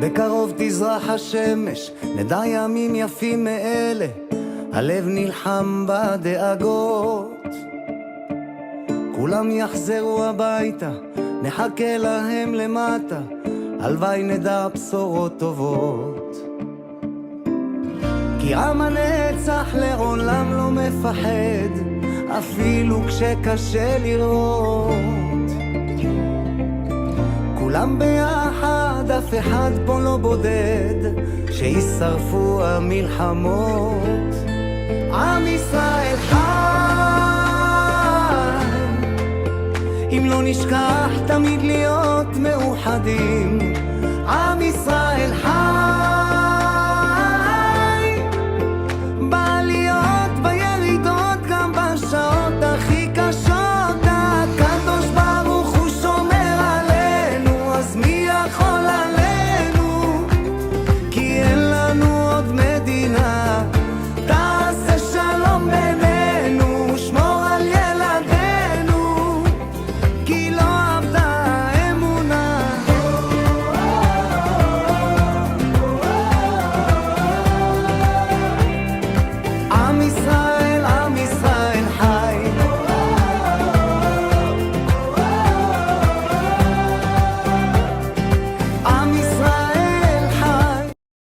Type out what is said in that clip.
בקרוב תזרח השמש, נדע ימים יפים מאלה, הלב נלחם בדאגות. כולם יחזרו הביתה, נחכה להם למטה, הלוואי נדע בשורות טובות. כי עם הנצח לעולם לא מפחד, אפילו כשקשה לראות. כולם ביחד, אף אחד פה לא בודד, שישרפו המלחמות. עם ישראל חי, אם לא נשכח תמיד להיות מאוחדים. עם ישראל